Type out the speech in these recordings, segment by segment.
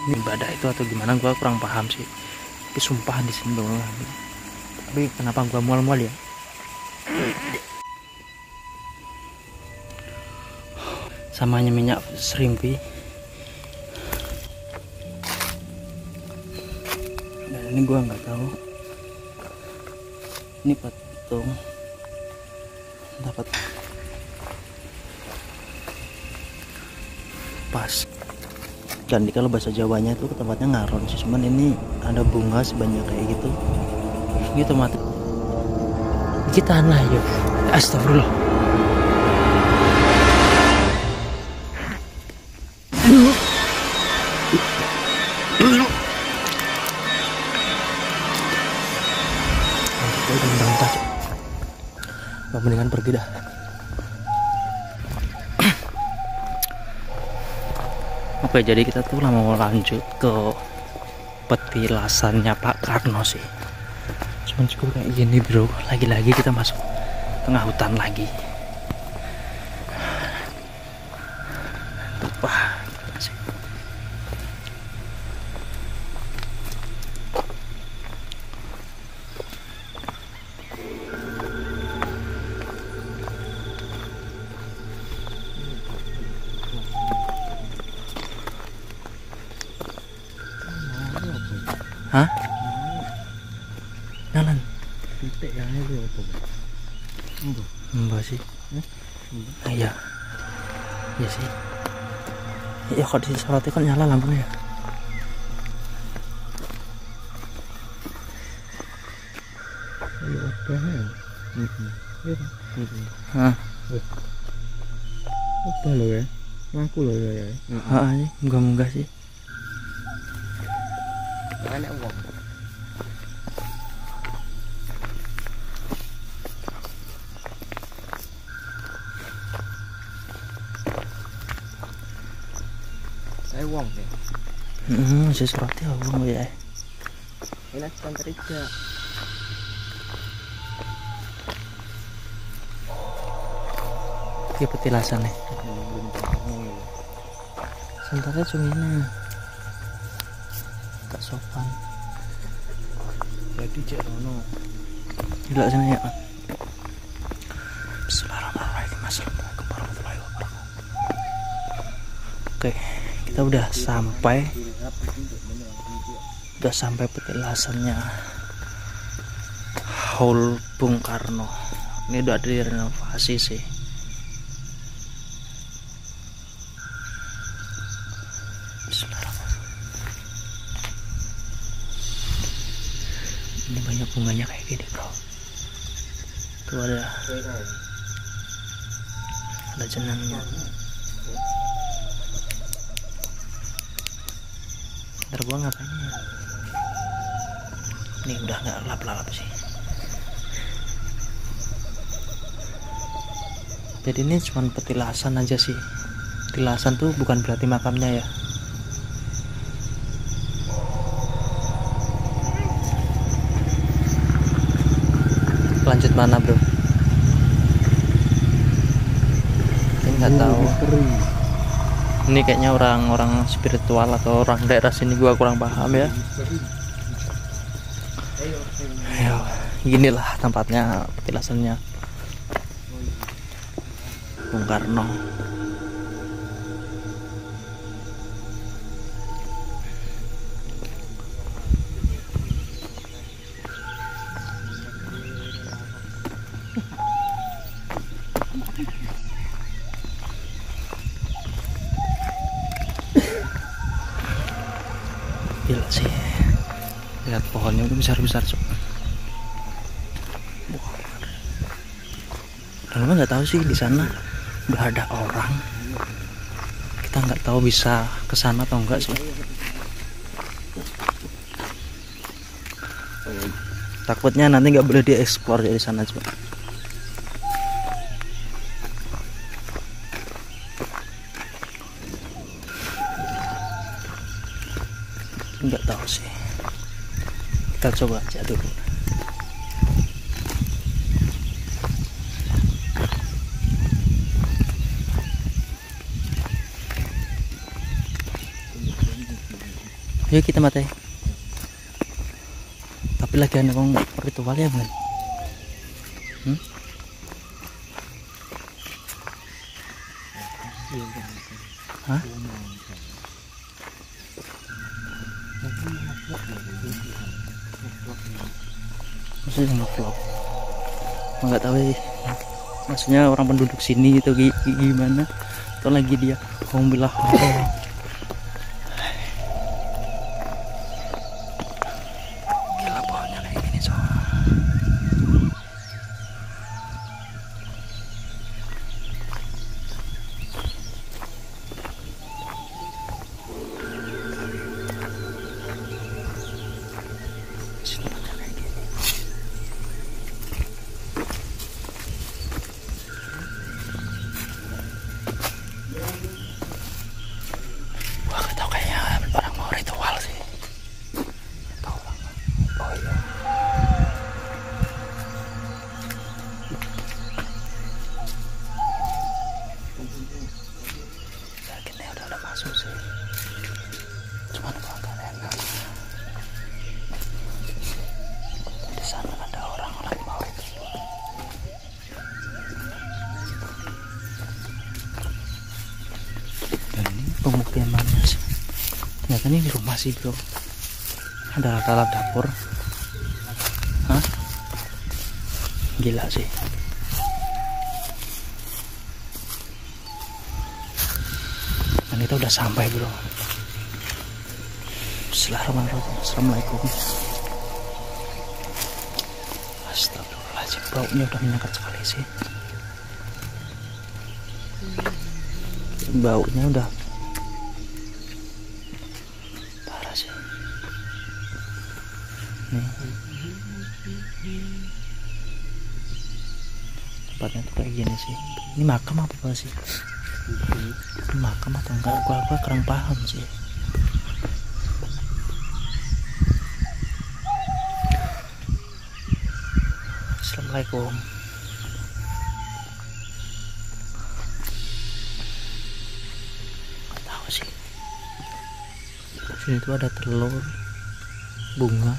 ini ibadah itu atau gimana, gua kurang paham sih. Tapi sumpah di sini dong. Tapi kenapa gua mual-mual ya? Samanya minyak serimpi. Dan ini gua nggak tahu. Ini patung dapat pas. Dan kalau bahasa Jawanya itu tempatnya ngaron sih, cuman ini ada bunga sebanyak kayak gitu. Gitu mati. Kita lah yuk. Astagfirullah. Mendingan pergi dah. Oke, jadi kita tuh mau lanjut ke petilasannya Pak Karno sih. Cuman cukup kayak gini bro. Lagi-lagi kita masuk tengah hutan lagi. Wah, sih. Hah? Jalan. Titik yang itu apa? Mbak sih. Iya. Iya sih. Ya kok disoroti kan nyala lampunya ya. Ayo apa ya? Hah? Apa lo ya? Ngaku lo ya. Heeh sih, munggah-munggah sih. Ada uang. Saya uang deh. Saya soroti uang ya. Enak kan kerja. Dia petilasan nih. Sebenarnya cuma ini. Tak sopan. Jadi cek Rono. Gila sana ya. Bismillahirrahmanirrahim. Assalamualaikum warahmatullahi wabarakatuh. Oke, kita udah sampai petilasannya Haul Bung Karno. Ini udah direnovasi sih. Ini banyak bunganya kayak gini bro. Tuh ada jenangnya. Ntar gua ngapain ya? Ini udah nggak lap-lap sih. Jadi ini cuma petilasan aja sih. Petilasan tuh bukan berarti makamnya ya. Lanjut mana bro? Ini nggak tahu. Ini kayaknya orang-orang spiritual atau orang daerah sini, gua kurang paham ya. Ayo, ginilah tempatnya petilasannya Bung Karno. Gila sih, lihat pohonnya udah besar-besar cok. Dan lo nggak tahu sih di sana udah ada orang. Kita nggak tahu bisa ke sana atau enggak sih. Takutnya nanti nggak boleh dieksplor dari sana cok. Nggak tahu sih, kita coba aja dulu. Yuk kita mati. Tapi lagi ada orang ritual ya bukan? Hah? Maksudnya ngevlog? Nggak tahu sih. Maksudnya orang penduduk sini gitu gimana? Atau lagi dia alhamdulillah. Gila pohonnya kayak gini so. Pemukimannya sih ternyata ini di rumah sih bro, ada alat dapur. Hah? Gila sih. Dan kita udah sampai bro. Bismillahirrahmanirrahim. Assalamualaikum. Astagfirullahaladzim, baunya udah menyengat sekali sih. Baunya udah parah sih. Nih. Tempatnya tuh kayak gini sih. Ini makam apa sih? Ini makam atau enggak? Gua kurang paham sih. Assalamualaikum. Nggak tahu sih. Sini tuh ada telur, bunga,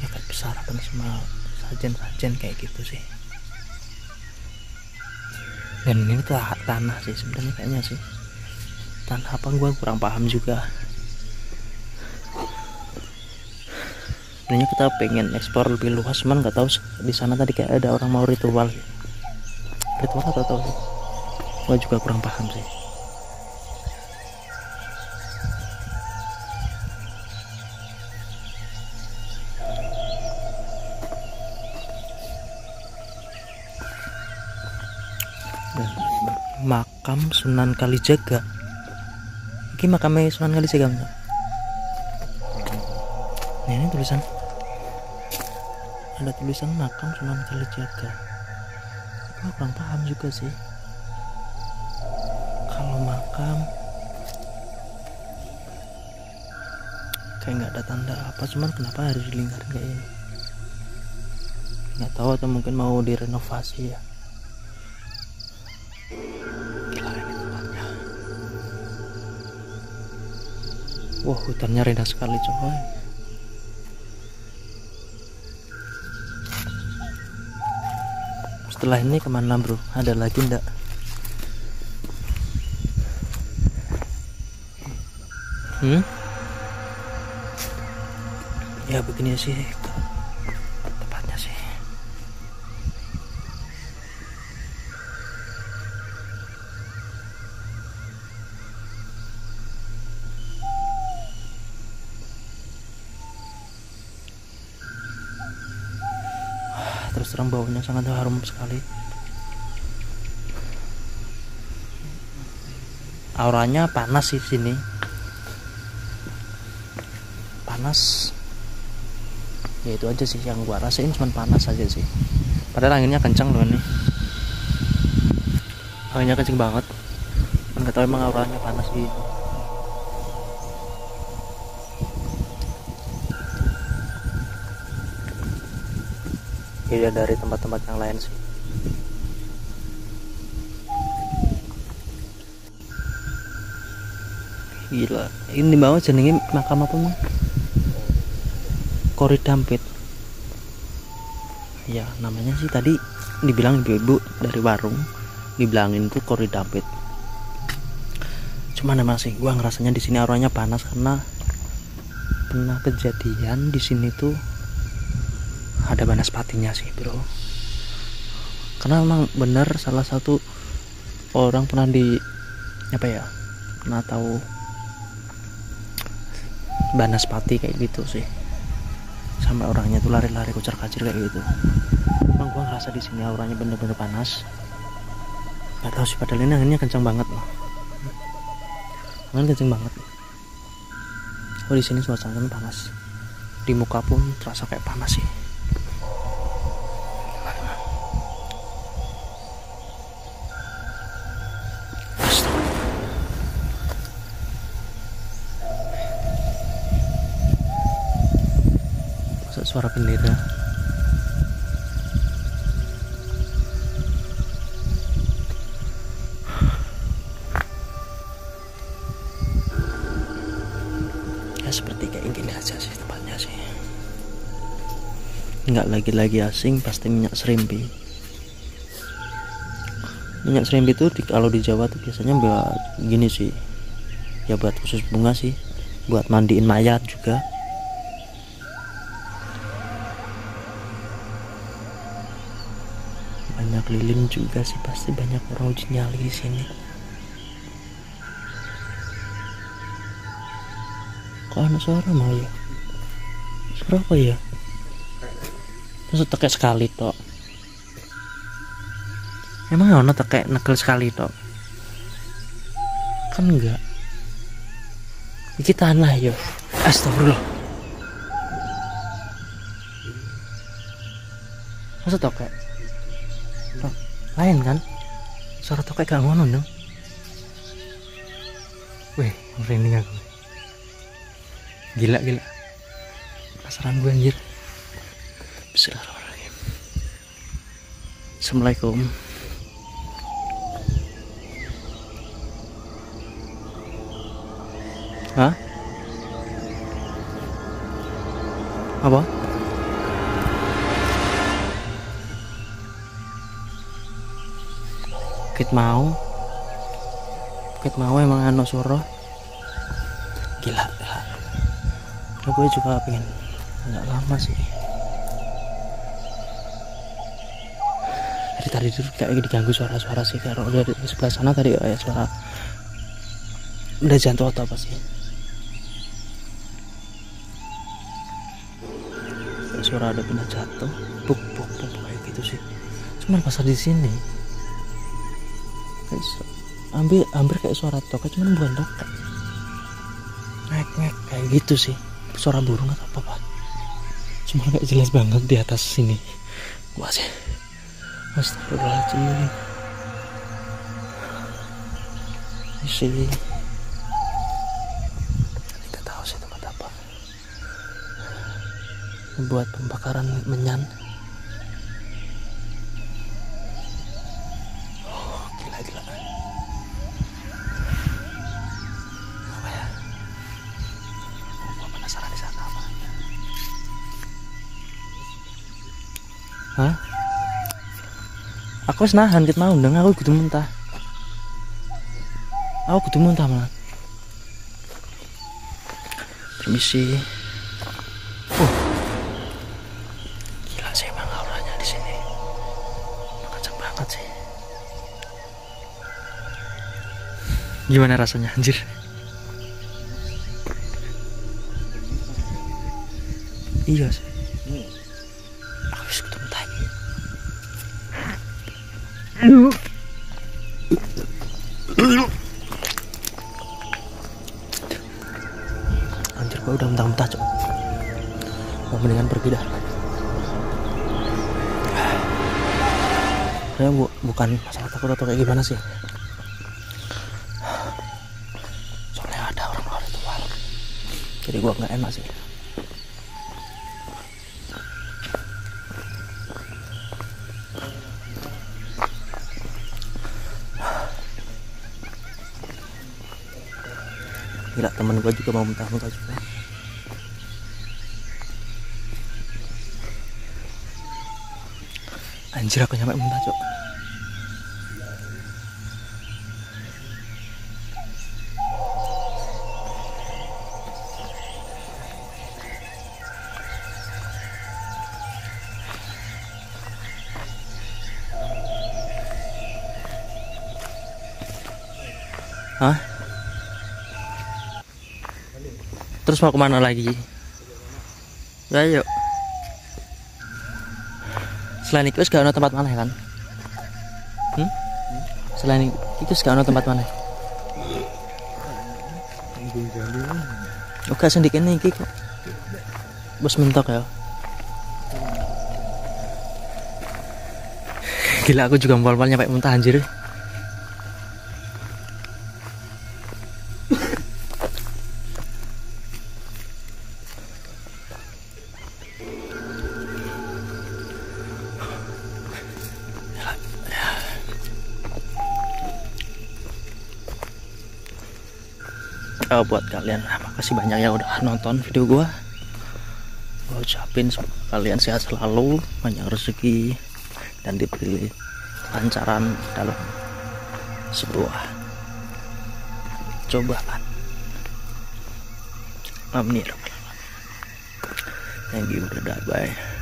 ya kayak bersarapan sama sajen-sajen kayak gitu sih. Dan ini tuh tanah sih sebenarnya kayaknya sih. Tanah apa gua kurang paham juga. Sebenarnya kita pengen eksplor lebih luas, cuman nggak tahu di sana tadi kayak ada orang mau ritual. Ritual atau tahu? Gua juga kurang paham sih. Makam Sunan Kalijaga. Ini makamnya Sunan Kalijaga enggak? Nah, ini tulisan. Ada tulisan makam Sunan Kalijaga. Aku kurang paham juga sih. Kalau makam kayak nggak ada tanda apa, cuman kenapa harus dilingkarin kayak ini? Nggak tahu, atau mungkin mau direnovasi ya. Wah, hutannya rendah sekali coy. Setelah ini kemana bro? Ada lagi ndak? Ya begini sih tempatnya sih. Terus terang baunya sangat harum sekali. Auranya panas sih sini. Panas. Ya itu aja sih yang gua rasain, cuman panas aja sih. Padahal anginnya kencang loh nih. Anginnya kencang banget. Kan nggak tahu emang auranya panas gitu. Beda dari tempat-tempat yang lain sih. Gila, ini di bawah jenenge makam apa mah? Koridampit. Ya namanya sih tadi dibilang ibu-ibu dari warung dibilangin tuh Koridampit. Cuman emang sih gua ngerasanya di sini auranya panas karena pernah kejadian di sini tuh ada banaspatinya sih bro. Karena memang benar salah satu orang pernah pernah tahu banaspati kayak gitu sih, sampai orangnya tuh lari-lari kucar-kacir kayak gitu. Emang gua ngerasa di sini auranya bener-bener panas. Gak tahu sih, padahal ini anginnya kencang banget loh. Angin kencang banget. Oh di sini suasananya panas. Di muka pun terasa kayak panas sih. Suara bendera. Ya seperti kayak gini aja sih tempatnya sih. Nggak lagi asing, pasti minyak serimpi. Minyak serimpi itu kalau di Jawa tuh biasanya buat gini sih. Ya buat khusus bunga sih, buat mandiin mayat juga. Banyak lilin juga sih, pasti banyak orang uji nyali di sini. Kok ada suara mah ya? Suara apa ya? Terus tekek sekali tok. Emang ono tekek negel sekali tok? Kan enggak. Iki tanah ya. Astagfirullah. Masa tekek? Lain kan? Suara tokek gak ngono dong. Wih, merinding aku. Gila. Penasaran gue anjir. Bismillahirrahmanirrahim. Assalamualaikum. Hah? Apa? Bukit mau emang anu suruh gila. Nah, gue juga pengen nggak lama sih dari tadi tuh kayak diganggu suara-suara sih. Kalau dari sebelah sana tadi kayak suara udah jantung atau apa sih, suara ada benda jatuh buk kayak gitu sih. Cuman pas di sini hampir kayak suara tokek, cuman bukan tokek, ngek kayak gitu sih, suara burung atau apa pak. Cuma kayak jelas banget di atas sini. Wah sih, astagfirullahaladzim. Ini nggak tahu sih tempat apa. Buat pembakaran menyan. Gila. Apa ya? Gua penasaran di sana apa. Hah? Aku wis nahan ket mau ndang, aku kudu muntah. Malah. Permisi. Gila sih emang auranya di sini. Kenceng banget sih. Gimana rasanya anjir? Iya sih. Aku wis kudu muntah iki. Anjir, gua udah muntah-muntah cok. Mau mendingan pergi dah. Saya bukan masalah takut atau kayak gimana sih. Soalnya ada orang luar itu luar. Jadi gua nggak enak sih. Gila, temen gua juga mau muntah-muntah juga. Anjir, aku nyampe muntah, Cok. Hah? Terus mau kemana lagi? Ya yuk. Selain itu gak ada tempat mana kan? Selain itu gak ada tempat mana? Oke, sedikit nih kok. Bos mentok ya. Gila, aku juga mual-mual nyampe muntah anjir. Buat kalian, makasih banyak yang udah nonton video gua. Gua ucapin semoga kalian sehat selalu, banyak rezeki, dan diberi lancaran dalam sebuah cobaan. Amin. Thank you, dadah, bye.